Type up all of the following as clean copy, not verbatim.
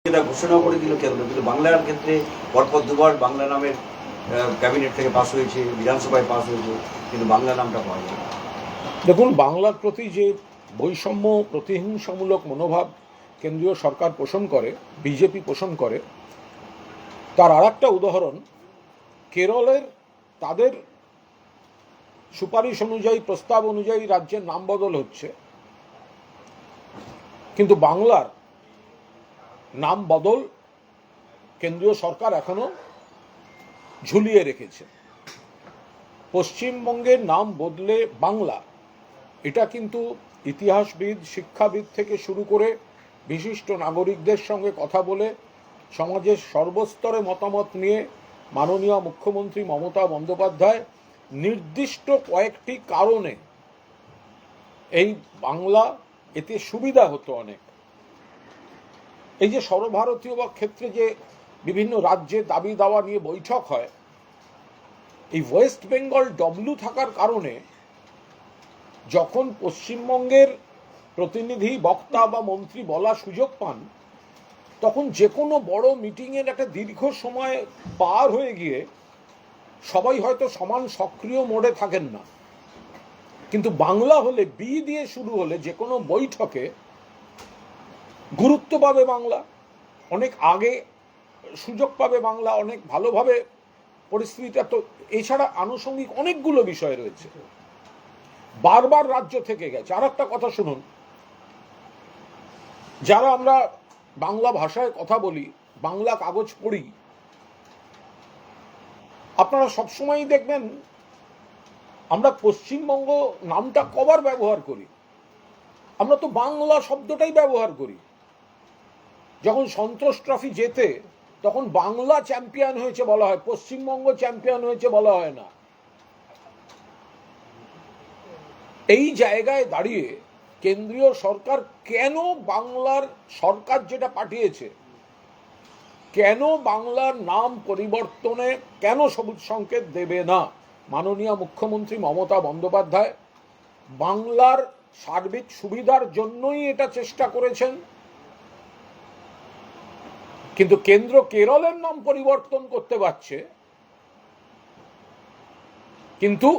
এটা ঘোষণা করে দিল কেন্দ্র, কিন্তু বাংলার ক্ষেত্রে পরপর দুবার বাংলা নামের ক্যাবিনেট থেকে পাস হয়েছে, বিধানসভায় পাস হয়েছে, কিন্তু বাংলা নামটা পাওয়া যায় না। দেখুন, বাংলার প্রতি যে বৈষম্য প্রতিহিংসামূলক মনোভাব কেন্দ্রীয় সরকার পোষণ করে, বিজেপি পোষণ করে, তার আর একটা উদাহরণ কেরলের তাদের সুপারিশ অনুযায়ী, প্রস্তাব অনুযায়ী রাজ্যের নাম বদল হচ্ছে, কিন্তু বাংলার নাম বদল কেন্দ্রীয় সরকার এখনো ঝুলিয়ে রেখেছে। পশ্চিমবঙ্গের নাম বদলে বাংলা, এটা কিন্তু ইতিহাসবিদ, শিক্ষাবিদ থেকে শুরু করে বিশিষ্ট নাগরিকদের সঙ্গে কথা বলে সমাজের সর্বস্তরে মতামত নিয়ে মাননীয় মুখ্যমন্ত্রী মমতা বন্দ্যোপাধ্যায় নির্দিষ্ট কয়েকটি কারণে এই বাংলা এতে সুবিধা হতো অনেক। এই যে সর্বভারতীয় বা ক্ষেত্রে যে বিভিন্ন রাজ্যে দাবি দাওয়া নিয়ে বৈঠক হয়, এই ওয়েস্ট বেঙ্গল ডব্লিউ থাকার কারণে যখন পশ্চিমবঙ্গের প্রতিনিধি, বক্তা বা মন্ত্রী বলার সুযোগ পান, তখন যে কোনো বড় মিটিংয়ের একটা দীর্ঘ সময় পার হয়ে গিয়ে সবাই হয়তো সমান সক্রিয় মোডে থাকেন না, কিন্তু বাংলা হলে, বি দিয়ে শুরু হলে যে কোনো বৈঠকে গুরুত্ব পাবে বাংলা, অনেক আগে সুযোগ পাবে বাংলা, অনেক ভালোভাবে পরিস্থিতিটা। তো এছাড়া আনুষঙ্গিক অনেকগুলো বিষয় রয়েছে, বারবার রাজ্য থেকে গেছে। আর একটা কথা শুনুন, যারা আমরা বাংলা ভাষায় কথা বলি, বাংলা কাগজ পড়ি, আপনারা সবসময়ই দেখবেন আমরা পশ্চিমবঙ্গ নামটা কবার ব্যবহার করি? আমরা তো বাংলা শব্দটাই ব্যবহার করি। যখন সন্তোষ ট্রফি জেতে তখন বাংলা চ্যাম্পিয়ন হয়েছে বলা হয়, পশ্চিমবঙ্গ চ্যাম্পিয়ন হয়েছে বলা হয় না। এই জায়গায় দাঁড়িয়ে কেন্দ্রীয় সরকার কেন বাংলার সরকার যেটা পাঠিয়েছে, কেন বাংলার নাম পরিবর্তনে কেন সবুজ সংকেত দেবে না? মাননীয় মুখ্যমন্ত্রী মমতা বন্দ্যোপাধ্যায় বাংলার সার্বিক সুবিধার জন্যই এটা চেষ্টা করেছেন, কিন্তু কেন্দ্র কেরলের নাম পরিবর্তন করতে পারছে, কিন্তু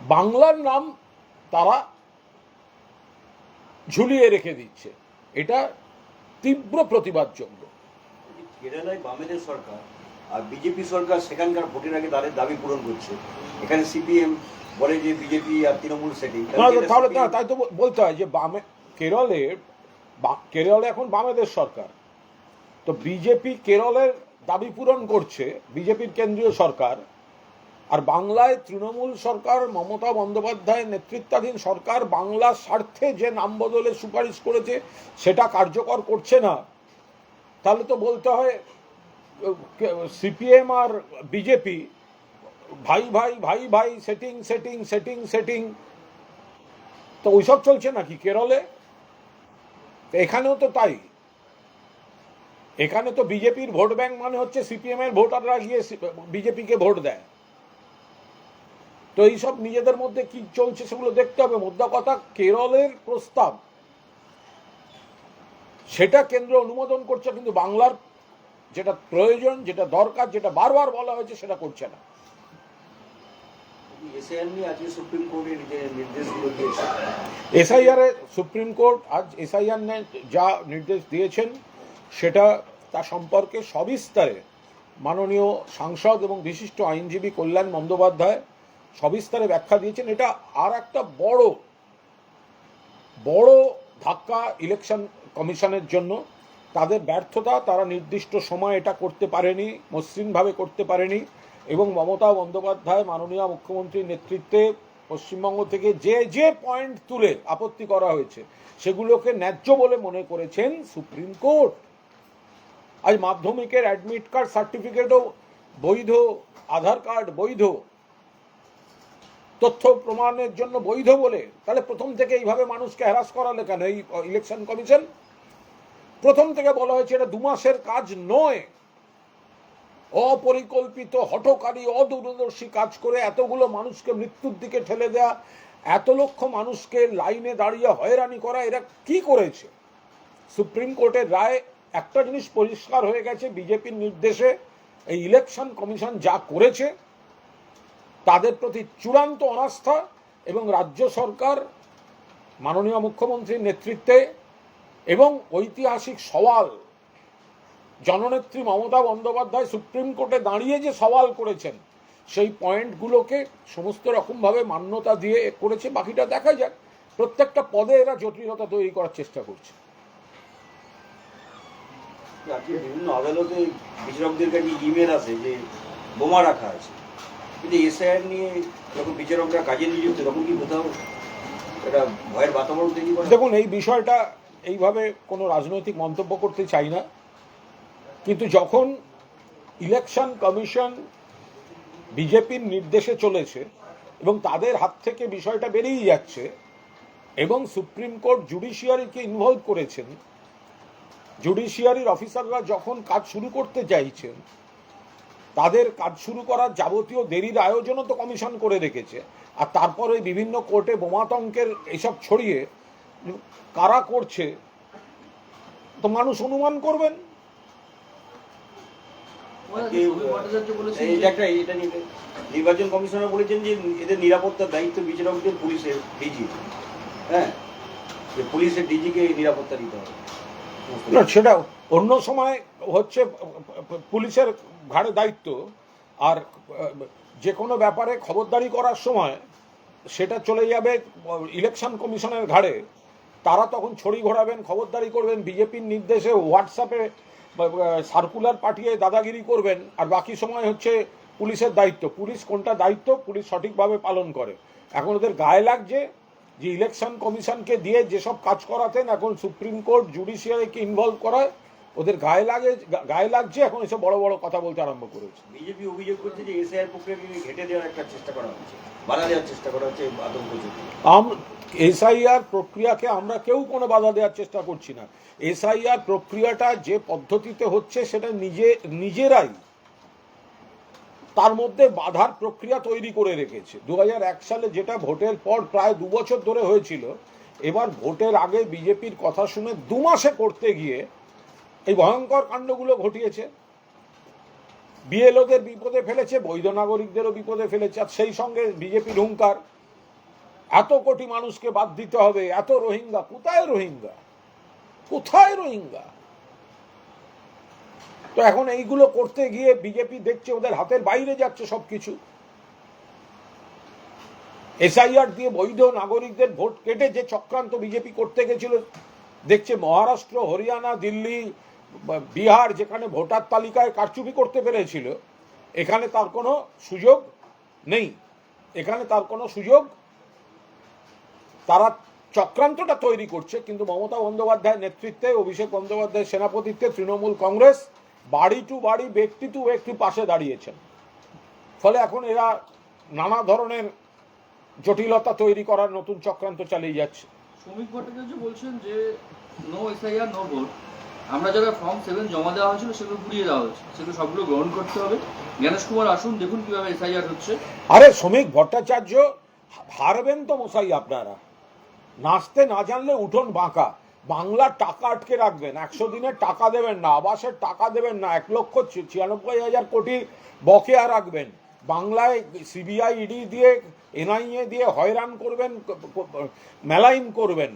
বাংলার নাম তারা ঝুলিয়ে রেখে দিচ্ছে। এটা তীব্র প্রতিবাদযোগ্য। কেরালায় বামেদের সরকার আর বিজেপি সরকার সেখানকার ভোটের আগে তাদের দাবি পূরণ করছে। এখানে সিপিএম বলে যে বিজেপি আর তৃণমূল সেটিং, তাহলে তাই তো বলতে হয় যে বামে কেরলে এখন বামেদের সরকার, তো বিজেপি কেরলের দাবি পূরণ করছে, বিজেপির কেন্দ্রীয় সরকার, আর বাংলায় তৃণমূল সরকার, মমতা বন্দ্যোপাধ্যায় নেতৃত্বাধীন সরকার বাংলার স্বার্থে যে নাম বদলের সুপারিশ করেছে সেটা কার্যকর করছে না। তাহলে তো বলতে হয় সিপিএম আর বিজেপি ভাই ভাই ভাই ভাই, সেটিং সেটিং সেটিং সেটিং। তো ওইসব চলছে নাকি কেরলে? এখানেও তো তাই। এখানে তো বিজেপির ভোট ব্যাংক মানে হচ্ছে সিপিএম এর ভোটাররা গিয়ে বিজেপিকে ভোট দেয়। তো এইসব নিজেদের মধ্যে কি চলছে সেগুলো দেখতে হবে। মোদ্দা কথা, কেরলের প্রস্তাব সেটা কেন্দ্র অনুমোদন করছে, কিন্তু বাংলার যেটা প্রয়োজন, যেটা দরকার, যেটা বারবার বলা হয়েছে সেটা করছে না। এসআইআর সুপ্রিম কোর্ট আজ এসআইআর যা নির্দেশ দিয়েছেন সেটা তা সম্পর্কে সবিস্তারে মাননীয় সাংসদ এবং বিশিষ্ট আইনজীবী কল্যাণ বন্দ্যোপাধ্যায় সবিস্তারে ব্যাখ্যা দিয়েছেন। এটা আর একটা বড় বড় ধাক্কা ইলেকশন কমিশনের জন্য। তাদের ব্যর্থতা, তারা নির্দিষ্ট সময় এটা করতে পারেনি, মসৃণভাবে করতে পারেনি, এবং মমতা বন্দ্যোপাধ্যায় মাননীয় মুখ্যমন্ত্রীর নেতৃত্বে পশ্চিমবঙ্গ থেকে যে যে পয়েন্ট তুলে আপত্তি করা হয়েছে সেগুলোকে ন্যায্য বলে মনে করেছেন সুপ্রিম কোর্ট। আজ মাধ্যমিকের অ্যাডমিট কার্ড সার্টিফিকেটও বৈধ, আধার কার্ড বৈধ, তথ্য প্রমাণের জন্য বৈধ বলে, তাহলে প্রথম থেকে এইভাবে মানুষকে হ্যারাস করালে কেন এই ইলেকশন কমিশন? প্রথম থেকে বলা হয়েছে এটা 2 মাসের কাজ নয়। অপরিকল্পিত, হঠকারী, অদূরদর্শী কাজ করে এতগুলো মানুষকে মৃত্যুর দিকে ঠেলে দেয়া, এত লক্ষ মানুষকে লাইনে দাঁড়িয়ে হয়রানি করা, এরা কি করেছে? সুপ্রিম কোর্টের রায় একটা জিনিস পরিষ্কার হয়ে গেছে, বিজেপির নির্দেশে এই ইলেকশন কমিশন যা করেছে তাদের প্রতি চূড়ান্ত অনাস্থা, এবং রাজ্য সরকার মাননীয় মুখ্যমন্ত্রীর নেতৃত্বে এবং ঐতিহাসিক সওয়াল জননেত্রী মমতা বন্দ্যোপাধ্যায় সুপ্রিম কোর্টে দাঁড়িয়ে যে সওয়াল করেছেন সেই পয়েন্টগুলোকে সমস্ত রকমভাবে মান্যতা দিয়ে করেছে। বাকিটা দেখা যাক। প্রত্যেকটা পদে এরা জটিলতা তৈরি করার চেষ্টা করছে। আজকে বিভিন্ন আদালতে বিচারকদের কাছে ইমেল আছে যে বোমা রাখা আছে, কিন্তু এসআইআর নিয়ে যখন বিচারকরা কাজে নিযুক্ত তখন কি কোথাও একটা ভয়ের বাতাবরণ তৈরি করে? দেখুন, এই বিষয়টা এইভাবে কোনো রাজনৈতিক মন্তব্য করতে চাই না, কিন্তু যখন ইলেকশন কমিশন বিজেপির নির্দেশে চলেছে এবং তাদের হাত থেকে বিষয়টা বেরিয়ে যাচ্ছে এবং সুপ্রিম কোর্ট জুডিশিয়ারিকে ইনভলভ করেছেন, জুডিশিয়ারির অফিসাররা যখন কাজ শুরু করতে চাইছেন, তাদের কাজ শুরু করার যাবতীয় দেরির আয়োজনও তো কমিশন করে রেখেছে, আর তারপরে বিভিন্ন কোর্টে বোমাতঙ্কের এইসব ছড়িয়ে কারা করছে তো মানুষ অনুমান করবেন। এটা নির্বাচন কমিশনার বলেছেন যে এদের নিরাপত্তার দায়িত্ব বিচারকদের পুলিশের ডিজি, হ্যাঁ, যে পুলিশের ডিজিকে নিরাপত্তা দিতে হবে। সেটা অন্য সময় হচ্ছে পুলিশের ঘাড়ে দায়িত্ব, আর যে কোনো ব্যাপারে খবরদারি করার সময় সেটা চলে যাবে ইলেকশন কমিশনের ঘাড়ে। তারা তখন ছড়ি ঘোরাবেন, খবরদারি করবেন, বিজেপির নির্দেশে হোয়াটসঅ্যাপে সার্কুলার পাঠিয়ে দাদাগিরি করবেন, আর বাকি সময় হচ্ছে পুলিশের দায়িত্ব। পুলিশ কোনটা দায়িত্ব পুলিশ সঠিকভাবে পালন করে। এখন ওদের গায়ে লাগছে যে ইলেকশন কমিশনকে দিয়ে যেসব কাজ করাতেন এখন সুপ্রিম কোর্ট জুডিশিয়ারিকে ইনভলভ করায় ওদের গায়ে লাগছে, এখন এসব বড় বড় কথা বলতে আরম্ভ করেছে। বিজেপি অভিযোগ করছে যে এসআইআর প্রক্রিয়াকে ঘেঁটে দেওয়ার একটা চেষ্টা করা হচ্ছে, বাধা দেওয়ার চেষ্টা করা হচ্ছে, আতঙ্ক চলছে। এসআইআর প্রক্রিয়াকে আমরা কেউ কোনো বাধা দেওয়ার চেষ্টা করছি না। এসআইআর প্রক্রিয়াটা যে পদ্ধতিতে হচ্ছে সেটা নিজেরাই তার মধ্যে বাধার প্রক্রিয়া তৈরি করে রেখেছে। 2001 সালে যেটা ভোটের পর প্রায় 2 বছর ধরে হয়েছিল, এবার ভোটের আগে বিজেপির কথা শুনে 2 মাসে করতে গিয়ে এই ভয়ঙ্কর কাণ্ডগুলো ঘটিয়েছে। বিএলওদের বিপদে ফেলেছে, বৈধ নাগরিকদেরও বিপদে ফেলেছে, আর সেই সঙ্গে বিজেপির হুঙ্কার এত কোটি মানুষকে বাদ দিতে হবে, এত রোহিঙ্গা। কোথায় রোহিঙ্গা, কোথায় রোহিঙ্গা? তো এখন এইগুলো করতে গিয়ে বিজেপি দেখছে ওদের হাতের বাইরে যাচ্ছে সবকিছু। এসআইআর দিয়ে বৈধ নাগরিকদের ভোট কেটে যে চক্রান্ত বিজেপি করতে গেছিল, দেখছে মহারাষ্ট্র, হরিয়ানা, দিল্লি, বিহার যেখানে ভোটার তালিকায় কারচুপি করতে পেরেছিল, এখানে তার কোনো সুযোগ নেই। এখানে তার কোনো সুযোগ, তারা চক্রান্তটা তৈরি করছে। কিন্তু মমতা বন্দ্যোপাধ্যায়ের নেতৃত্বে, অভিষেক বন্দ্যোপাধ্যায়ের সেনাপতিত্বে তৃণমূল কংগ্রেস বাড়ি টু বাড়ি, ব্যক্তি টু ব্যক্তি পাশে দাঁড়িয়েছেন। ফলে এখন এরা নানা ধরনের জটিলতা তৈরি করার নতুন চক্রান্ত চালিয়ে যাচ্ছে। শ্রমিক ভট্টাচার্য বলছেন যে নো এসআইআর নো ভোট। আমরা যারা ফর্ম 7 জমা দেওয়া হয়েছিল সেগুলো ঘুরিয়ে দেওয়া হয়েছে, সেগুলো সবগুলো গ্রহণ করতে হবে। জ্ঞানেশ কুমার আসুন, দেখুন কিভাবে এসআইআর হচ্ছে। আরে শ্রমিক ভট্টাচার্য, হারবেন তো মশাই আপনারা। নাচতে না জানলে উঠোন বাঁকা। বাংলার টাকা আটকে রাখবেন, 100 দিনের টাকা দেবেন না, আবাসের টাকা দেবেন না, 1,96,000 কোটি বকেয়া রাখবেন। বাংলায় সিবিআই, ইডি দিয়ে, এনআইএ দিয়ে হয়রান করবেন, মেলাইন করবেন,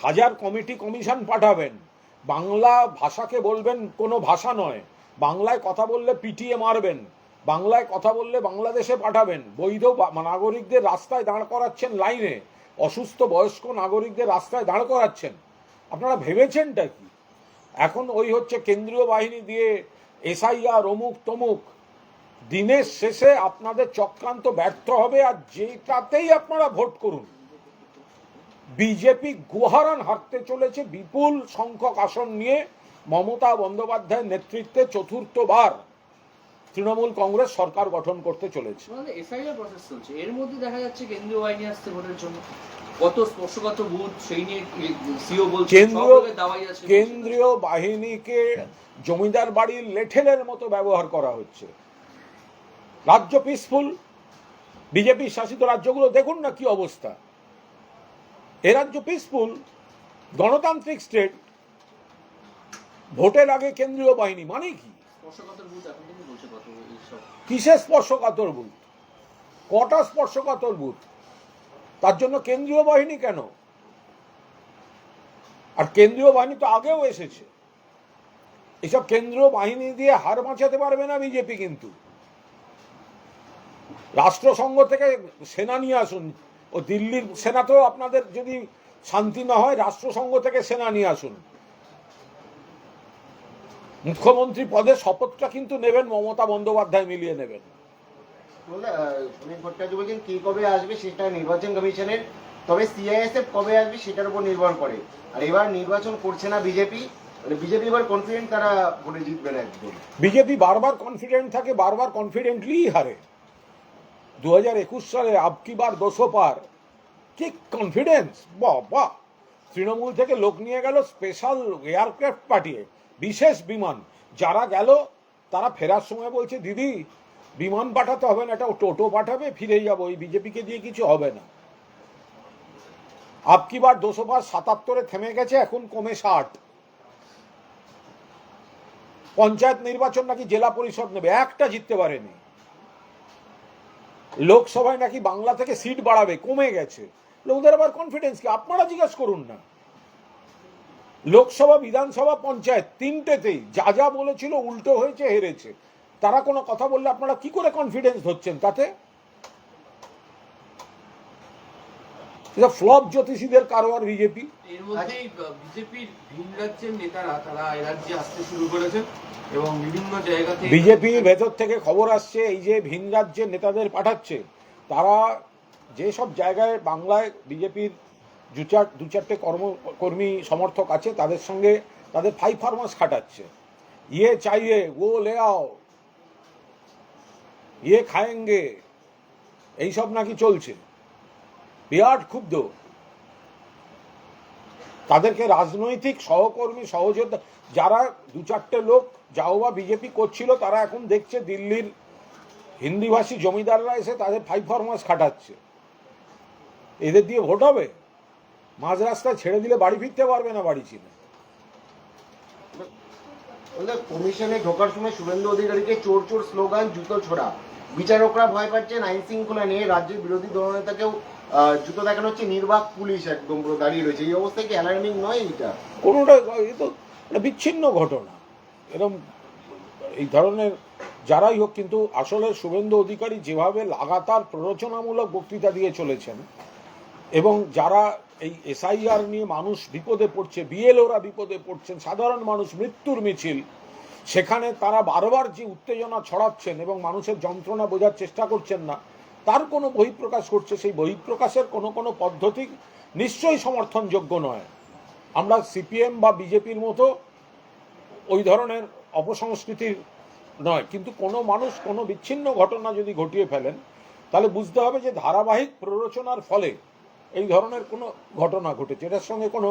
1000 কমিটি কমিশন পাঠাবেন। বাংলা ভাষাকে বলবেন কোনো ভাষা নয়, বাংলায় কথা বললে পিটিয়ে মারবেন, বাংলায় কথা বললে বাংলাদেশে পাঠাবেন। বৈধ নাগরিকদের রাস্তায় দাঁড় করাচ্ছেন লাইনে, অসুস্থ বয়স্ক নাগরিকদের রাস্তায় দাঁড় করাচ্ছেন। আপনারা ভেবেছেনটা কি? এখন ওই হচ্ছে কেন্দ্রীয় বাহিনী দিয়ে এসআইআর অমুক তমুক। দিনের শেষে আপনাদের চক্রান্ত ব্যর্থ হবে, আর যেটাতেই আপনারা ভোট করুন। বিজেপি গুহারান হারতে চলেছে বিপুল সংখ্যক আসন নিয়ে। মমতা বন্দ্যোপাধ্যায়ের নেতৃত্বে চতুর্থবার তৃণমূল কংগ্রেস সরকার গঠন করতে চলেছে। এসআইআর প্রসেস চলছে, এর মধ্যে দেখা যাচ্ছে কেন্দ্রীয় বাহিনী আসছে ভোটের জন্য। কত স্পর্শকাতর বুথ সেই নিয়ে সিও বলছে কেন্দ্রীয় বাহিনীকে জমিদার বাড়ির লেঠেলের মতো ব্যবহার করা হচ্ছে। রাজ্য পিসফুল, বিজেপি শাসিত রাজ্যগুলো দেখুন না কি অবস্থা। এ রাজ্য পিসফুল, গণতান্ত্রিক স্টেট, ভোটের আগে কেন্দ্রীয় বাহিনী মানে কি? স্পর্শকাতর বুথ এখন থেকে বলছে কত এইসব কিসের স্পর্শকাতর বুথ? কটা স্পর্শকাতর বুথ? তার জন্য কেন্দ্রীয় বাহিনী কেন? আর কেন্দ্রীয় বাহিনী তো আগেও এসেছে। এসব কেন্দ্রীয় বাহিনী দিয়ে হার বাঁচাতে পারবে না বিজেপি। কিন্তু রাষ্ট্রসংঘ থেকে সেনা নিয়ে আসুন। ও দিল্লির সেনা তো আপনাদের যদি শান্তি না হয়, রাষ্ট্রসংঘ থেকে সেনা নিয়ে আসুন। মুখ্যমন্ত্রী পদে শপথটা কিন্তু নেবেন মমতা বন্দ্যোপাধ্যায় মিলিয়ে নেবেন। সুনীল ভট্টাচার্য বলছেন কি কবে আসবে সেটা নির্বাচন কমিশনের, তবে সিআইএসএফ কবে আসবে সেটার উপর নির্ভর করে। আর এবার নির্বাচন করছে না বিজেপি, মানে বিজেপি এবার কনফিডেন্ট তারা ভোটে জিতবেন একদম। বিজেপি বারবার কনফিডেন্ট থাকে, বারবার কনফিডেন্টলি হারে। 2021 সালে আবকি বার 200 পার, কি কনফিডেন্স! বাবা, তৃণমূল থেকে লোক নিয়ে গেল স্পেশাল এয়ারক্রাফট পাঠিয়ে, বিশেষ বিমান। যারা গেল তারা ফেরার সময় বলছে, দিদি বিমান পাঠাতে হবে না, এটা টোটো পাঠাবে, ফিরে যাবো, এই বিজেপিকে দিয়ে কিছু হবে না। আবকি বার 200 পার 77-এ থেমে গেছে, এখন কমে 60। পঞ্চায়েত নির্বাচন নাকি জেলা পরিষদ নেবে, একটা জিততে পারেনি। লোকসভায় নাকি বাংলা থেকে সিট বাড়াবে, কমে গেছে। লোকদের আবার কনফিডেন্স কি? আপনারা জিজ্ঞাসা করুন না। লোকসভা, বিধানসভা, পঞ্চায়েত তিনটেতেই যা যা বলেছিল উল্টো হয়েছে, হেরেছে। তারা কোনো কথা বললে আপনারা কি করে কনফিডেন্স ধরছেন তাতে? ফ্লপ জ্যোতিষীদের কারবার বিজেপি। এর মধ্যেই বিজেপির ভিন রাজ্যের নেতারা তারা এই রাজ্যে আসতে শুরু করেছেন এবং বিভিন্ন জায়গা থেকে বিজেপির ভেতর থেকে খবর আসছে, এই যে ভিন রাজ্যের নেতাদের পাঠাচ্ছে, তারা যেসব জায়গায় বাংলায় বিজেপির দু চারটে কর্মী সমর্থক আছে, তাদের সঙ্গে তাদের 5 ফার্মার্স খাটাচ্ছে। ইয়ে চাইয়ে ও লে আও, ইয়ে খায়েঙ্গে, এইসব নাকি চলছে। বিরাট ক্ষুব্ধ। তাদেরকে রাজনৈতিক সহকর্মী, সহযোদ্ধা যারা 2-4টে লোক যাও বা বিজেপি করছিল, তারা এখন দেখছে দিল্লির হিন্দিভাষী জমিদাররা এসে তাদের 5 ফার্মার্স খাটাচ্ছে। এদের দিয়ে ভোট হবে? মাঝ রাস্তায় ছেড়ে দিলে বাড়ি ফিরতে পারবে না বাড়ি ছিল। কমিশনে ঢোকার সময় শুভেন্দু অধিকারীকে চোর চোর স্লোগান, জুতো ছোড়া। বিচারকরা ভয় পাচ্ছেন আইন শৃঙ্খলা নিয়ে, রাজ্যের বিরোধী দলনেতাকেও জুতো দেখানো হচ্ছে, নির্বাক পুলিশ একদম পুরো দাঁড়িয়ে রয়েছে। এই অবস্থায় কি অ্যালার্মিং নয় এটা? কোনোটা, এ তো একটা বিচ্ছিন্ন ঘটনা। এরকম এই ধরনের যারাই হোক, কিন্তু আসলে শুভেন্দু অধিকারী যেভাবে লাগাতার প্ররোচনামূলক বক্তৃতা দিয়ে চলেছেন, এবং যারা এই এসআইআর নিয়ে মানুষ বিপদে পড়ছে, বিএলওরা বিপদে পড়ছেন, সাধারণ মানুষ মৃত্যুর মিছিল, সেখানে তারা বারবার যে উত্তেজনা ছড়াচ্ছেন এবং মানুষের যন্ত্রণা বোঝার চেষ্টা করছেন না, তার কোনো বহিঃপ্রকাশ করছে। সেই বহিঃপ্রকাশের কোনো কোনো পদ্ধতি নিশ্চয়ই সমর্থনযোগ্য নয়। আমরা সিপিএম বা বিজেপির মতো ওই ধরনের অপসংস্কৃতির নয়, কিন্তু কোনো মানুষ কোনো বিচ্ছিন্ন ঘটনা যদি ঘটিয়ে ফেলেন, তাহলে বুঝতে হবে যে ধারাবাহিক প্ররোচনার ফলে এই ধরনের কোনো ঘটনা ঘটেছে। এটার সঙ্গে কোনো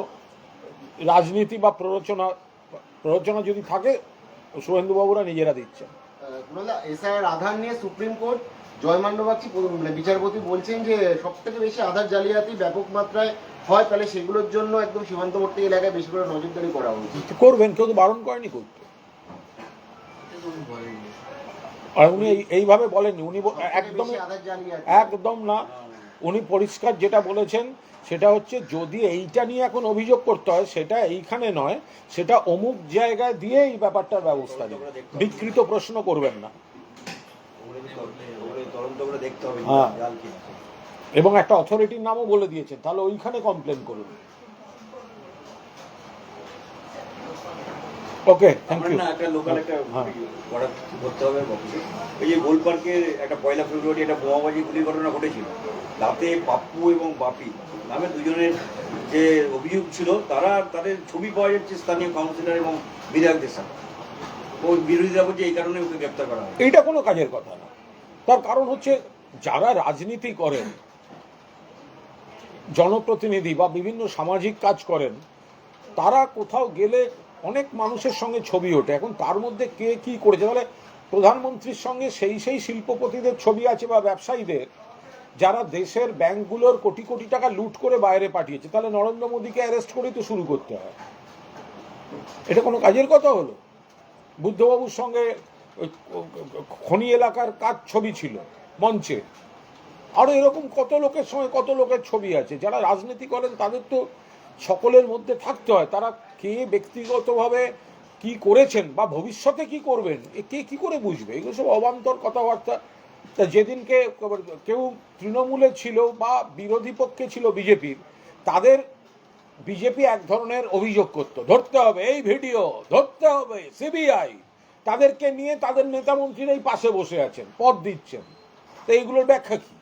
রাজনীতি বা প্ররোচনা যদি থাকে, শুভেন্দুবাবুরা নিজেরা দিচ্ছেন। এসআইআর আধার নিয়ে সুপ্রিম কোর্ট জয়মান্য বাগচি বিচারপতি বলছেন যে সব থেকে বেশি আধার জালিয়াতি ব্যাপক মাত্রায় হয়, তাহলে সেগুলোর জন্য একদম সীমান্তবর্তী এলাকায় বেশি করে নজরদারি করা উচিত। করবেন, কেউ তো বারণ করেনি করতে। আর উনি এইভাবে বলেননি, উনি একদম একদম না। উনি পরিষ্কার যেটা বলেছেন সেটা হচ্ছে, যদি এইটা নিয়ে এখন অভিযোগ করতে হয়, সেটা এইখানে নয়, সেটা অমুক জায়গায় দিয়ে এই ব্যাপারটার ব্যবস্থা নেবে। বিকৃত প্রশ্ন করবেন না। হ্যাঁ, এবং একটা অথরিটির নামও বলে দিয়েছেন, তাহলে ওইখানে কমপ্লেন করুন। ওকে, থ্যাংক ইউ। একটা লোকাল একটা করতে হবে। এই যে গোল পার্কের একটা 1 ফেব্রুয়ারি একটা বোমাবাজি গুলির ঘটনা ঘটেছিল, তাতে পাপ্পু এবং বাপি নামে দুজনের যে অভিযোগ ছিল, তাদের ছবি পাওয়া যাচ্ছে স্থানীয় কাউন্সিলর এবং বিধায়কদের সাথে। ওই বিরোধীরা বলছে এই কারণে ওকে গ্রেপ্তার করা হয়। এইটা কোনো কাজের কথা না। তার কারণ হচ্ছে, যারা রাজনীতি করেন, জনপ্রতিনিধি বা বিভিন্ন সামাজিক কাজ করেন, তারা কোথাও গেলে অনেক মানুষের সঙ্গে ছবি ওঠে। এখন তার মধ্যে কে কি করেছে, তাহলে প্রধানমন্ত্রীর সঙ্গে সেই শিল্পপতিদের ছবি আছে বা ব্যবসায়ীদের, যারা দেশের ব্যাংকগুলোর কোটি কোটি টাকা লুট করে বাইরে পাঠিয়েছে, তাহলে নরেন্দ্র মোদীকে অ্যারেস্ট করেই তো শুরু করতে হয়। এটা কোনো কাজের কথা হলো? বুদ্ধবাবুর সঙ্গে ওই খনি এলাকার কাজ ছবি ছিল মঞ্চে, আরও এরকম কত লোকের সঙ্গে কত লোকের ছবি আছে। যারা রাজনীতি করেন তাদের তো সকলের মধ্যে থাকতে হয়, তারা কে ব্যক্তিগতভাবে কি করেছেন বা ভবিষ্যতে কি করবেন এ কে কি করে বুঝবে? এগুলো সব অবান্তর কথাবার্তা। তা যেদিনকে কেউ তৃণমূলে ছিল বা বিরোধী পক্ষে ছিল বিজেপির, তাদের বিজেপি এক ধরনের অভিযোগ করত, ধরতে হবে এই ভিডিও, ধরতে হবে সিবিআই, তাদেরকে নিয়ে তাদের নেতামন্ত্রীরাই পাশে বসে আছেন, পদ দিচ্ছেন। তো এইগুলোর ব্যাখ্যা কি?